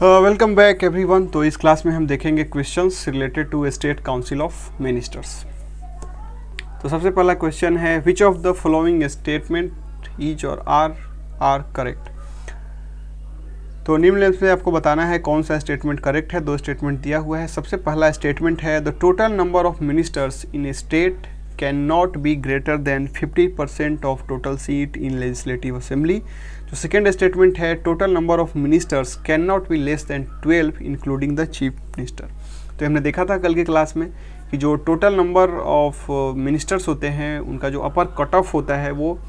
Welcome back everyone. तो इस class में हम देखेंगे questions related to state council of ministers. तो सबसे पहला क्वेश्चन है which of the following statement is or are correct. तो निम्नलिखित से आपको बताना है कौन सा स्टेटमेंट करेक्ट है। दो स्टेटमेंट दिया हुआ है। सबसे पहला स्टेटमेंट है the total number of ministers in A state can not be greater than 50% of total seat in legislative assembly. जो सेकेंड स्टेटमेंट है total number of ministers can not be less than 12 including the chief minister. तो हमने देखा था कल की class में कि जो टोटल नंबर ऑफ मिनिस्टर्स होते हैं उनका जो अपर कट ऑफ होता है वो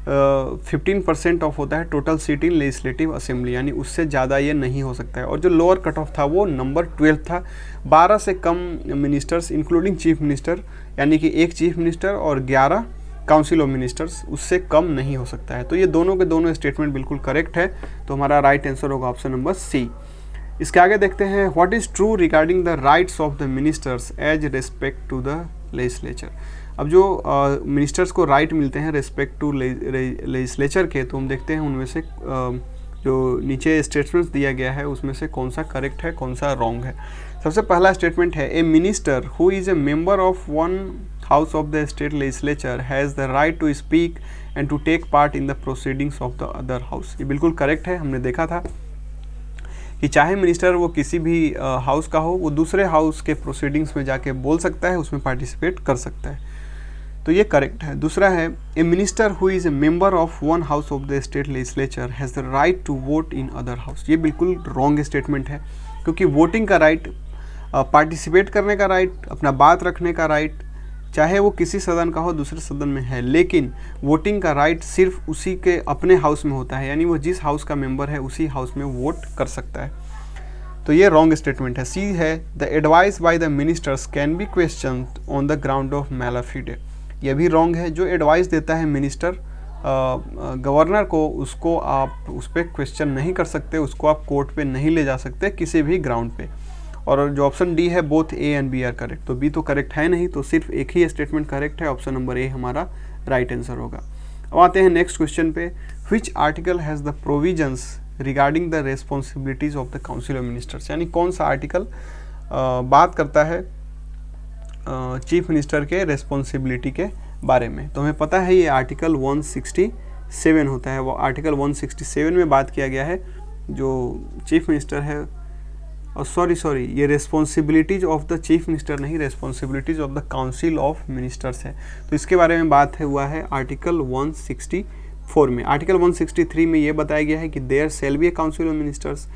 15% ऑफ होता है total seat in legislative assembly, यानी उससे ज़्यादा ये नहीं हो सकता है। और जो लोअर कट ऑफ था वो नंबर 12 था। 12 से कम मिनिस्टर्स इंक्लूडिंग चीफ मिनिस्टर, यानी कि एक चीफ मिनिस्टर और 11 काउंसिल ऑफ मिनिस्टर्स, उससे कम नहीं हो सकता है। तो ये दोनों के दोनों स्टेटमेंट बिल्कुल करेक्ट है। तो हमारा राइट आंसर होगा ऑप्शन नंबर सी। इसके आगे देखते हैं what is true regarding the rights of the ministers as respect to the legislature. अब जो मिनिस्टर्स को राइट मिलते हैं रिस्पेक्ट टू लेजिस्लेचर के, तो हम देखते हैं उनमें से जो नीचे स्टेटमेंट्स दिया गया है उसमें से कौन सा करेक्ट है कौन सा रॉन्ग है। सबसे पहला स्टेटमेंट है a minister who is a member of one house of the state legislature has the right to speak and to take part in the proceedings of the other house. ये बिल्कुल correct है। हमने देखा था कि चाहे minister वो किसी भी हाउस का हो, वो दूसरे हाउस के प्रोसीडिंग्स में जाके बोल सकता है, उसमें पार्टिसिपेट कर सकता है। तो ये करेक्ट है। दूसरा है a minister who is a member of one house of the state legislature has the right to vote in other house. ये बिल्कुल रॉन्ग स्टेटमेंट है, क्योंकि वोटिंग का राइट, पार्टिसिपेट करने का राइट, अपना बात रखने का राइट, चाहे वो किसी सदन का हो दूसरे सदन में है, लेकिन वोटिंग का राइट सिर्फ उसी के अपने हाउस में होता है, यानी वो जिस हाउस का मेंबर है उसी हाउस में वोट कर सकता है। तो ये रॉन्ग स्टेटमेंट है। सी है the advice by the ministers can be question on the ground of mala fide. यह भी रॉन्ग है। जो एडवाइस देता है मिनिस्टर गवर्नर को, उसको आप उस पर क्वेश्चन नहीं कर सकते, उसको आप कोर्ट पे नहीं ले जा सकते किसी भी ग्राउंड पे। और जो ऑप्शन डी है both A and B are correct. तो बी तो करेक्ट है नहीं, तो सिर्फ एक ही स्टेटमेंट करेक्ट है। ऑप्शन नंबर ए हमारा राइट आंसर होगा। अब आते हैं नेक्स्ट क्वेश्चन पे। Which article has the provisions regarding the responsibilities of the council of ministers, यानी कौन सा आर्टिकल बात करता है चीफ मिनिस्टर के रेस्पॉन्सिबिलिटी के बारे में। तो हमें पता है ये आर्टिकल 167 होता है। वो आर्टिकल 167 में बात किया गया है जो चीफ मिनिस्टर है, और सॉरी ये responsibilities of the chief minister नहीं, responsibilities of the council of ministers है। तो इसके बारे में बात है हुआ है आर्टिकल 164 में। आर्टिकल 163 में ये बताया गया है कि there shall be a council of ministers.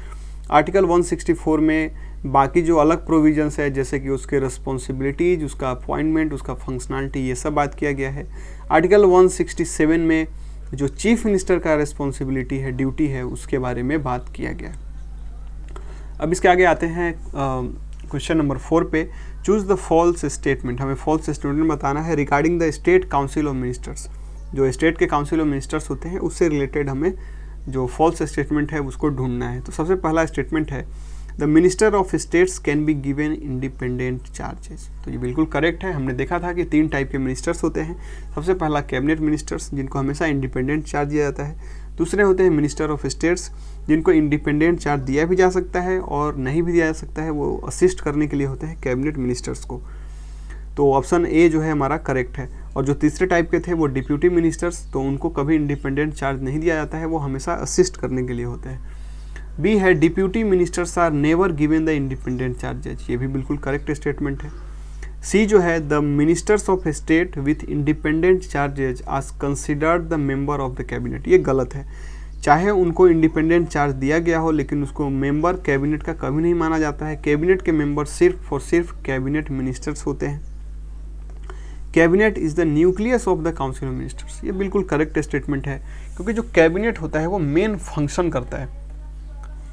Article 164 में बाकी जो अलग प्रोविजंस है, जैसे कि उसके रिस्पॉन्सिबिलिटीज, उसका अपॉइंटमेंट, उसका फंक्शनलिटी, ये सब बात किया गया है। आर्टिकल 167 में जो चीफ मिनिस्टर का रिस्पॉन्सिबिलिटी है, ड्यूटी है, उसके बारे में बात किया गया। अब इसके आगे आते हैं क्वेश्चन नंबर 4 पे। Choose the false statement. हमें फॉल्स स्टेटमेंट बताना है regarding the state council of ministers. जो स्टेट के काउंसिल ऑफ मिनिस्टर्स होते हैं उससे रिलेटेड हमें जो फॉल्स स्टेटमेंट है उसको ढूंढना है। तो सबसे पहला स्टेटमेंट है the minister of states can be given independent charges. तो ये बिल्कुल करेक्ट है। हमने देखा था कि 3 टाइप के मिनिस्टर्स होते हैं। सबसे पहला कैबिनेट मिनिस्टर्स, जिनको हमेशा इंडिपेंडेंट चार्ज दिया जाता है। दूसरे होते हैं मिनिस्टर ऑफ स्टेट्स, जिनको इंडिपेंडेंट चार्ज दिया भी जा सकता है और नहीं भी दिया जा सकता है, वो असिस्ट करने के लिए होते हैं कैबिनेट मिनिस्टर्स को। तो ऑप्शन ए जो है हमारा करेक्ट है। और जो तीसरे टाइप के थे वो डिप्यूटी मिनिस्टर्स, तो उनको कभी इंडिपेंडेंट चार्ज नहीं दिया जाता है, वो हमेशा असिस्ट करने के लिए होते हैं। बी है deputy ministers are never given the independent charges. ये भी बिल्कुल करेक्ट स्टेटमेंट है। सी जो है the ministers of state with independent charges are considered the member of the cabinet. ये गलत है। चाहे उनको इंडिपेंडेंट चार्ज दिया गया हो, लेकिन उसको मेंबर कैबिनेट का कभी नहीं माना जाता है। कैबिनेट के मेंबर सिर्फ और सिर्फ कैबिनेट मिनिस्टर्स होते हैं। Cabinet is the nucleus of the council of ministers. ये बिल्कुल करेक्ट स्टेटमेंट है, क्योंकि जो कैबिनेट होता है वो मेन फंक्शन करता है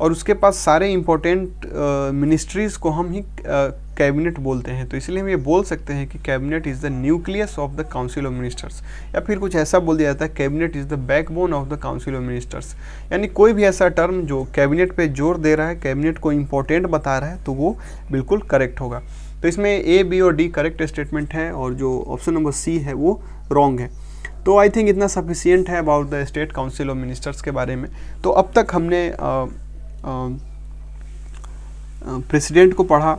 और उसके पास सारे इंपॉर्टेंट मिनिस्ट्रीज़ को हम ही कैबिनेट बोलते हैं। तो इसलिए हम ये बोल सकते हैं कि cabinet is the nucleus of the council of ministers, या फिर कुछ ऐसा बोल दिया जाता है cabinet is the backbone of the council of ministers. यानी कोई भी ऐसा टर्म जो कैबिनेट पे जोर दे रहा है, कैबिनेट को इम्पोर्टेंट बता रहा है, तो वो बिल्कुल करेक्ट होगा। तो इसमें ए, बी और डी करेक्ट स्टेटमेंट है, और जो ऑप्शन नंबर सी है वो रॉन्ग है। तो आई थिंक इतना सफिशियंट है about the state council of ministers के बारे में। तो अब तक हमने प्रेसिडेंट को पढ़ा,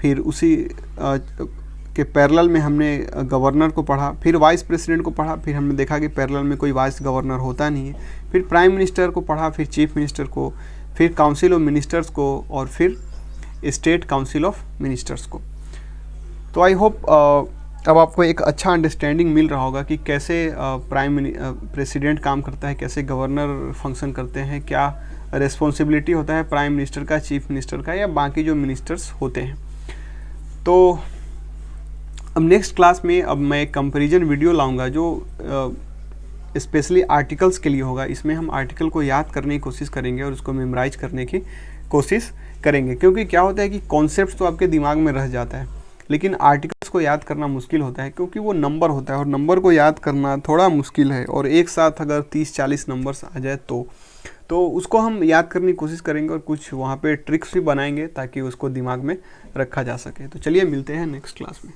फिर उसी के पैरेलल में हमने गवर्नर को पढ़ा, फिर वाइस प्रेसिडेंट को पढ़ा, फिर हमने देखा कि पैरेलल में कोई वाइस गवर्नर होता नहीं है, फिर प्राइम मिनिस्टर को पढ़ा, फिर चीफ मिनिस्टर को, फिर काउंसिल ऑफ मिनिस्टर्स को, और फिर स्टेट काउंसिल ऑफ मिनिस्टर्स को। तो आई होप अब आपको एक अच्छा अंडरस्टैंडिंग मिल रहा होगा कि कैसे प्रेसिडेंट काम करता है, कैसे गवर्नर फंक्शन करते हैं, क्या रिस्पॉन्सिबिलिटी होता है प्राइम मिनिस्टर का, चीफ मिनिस्टर का, या बाकी जो मिनिस्टर्स होते हैं। तो अब नेक्स्ट क्लास में अब मैं एक कंपैरिजन वीडियो लाऊंगा जो स्पेशली आर्टिकल्स के लिए होगा। इसमें हम आर्टिकल को याद करने की कोशिश करेंगे और उसको मेमोराइज करने की कोशिश करेंगे, क्योंकि क्या होता है कि कॉन्सेप्ट तो आपके दिमाग में रह जाता है, लेकिन आर्टिकल्स को याद करना मुश्किल होता है, क्योंकि वो नंबर होता है और नंबर को याद करना थोड़ा मुश्किल है। और एक साथ अगर 30-40 नंबर्स आ जाए तो उसको हम याद करने की कोशिश करेंगे और कुछ वहाँ पे ट्रिक्स भी बनाएंगे ताकि उसको दिमाग में रखा जा सके। तो चलिए मिलते हैं नेक्स्ट क्लास में।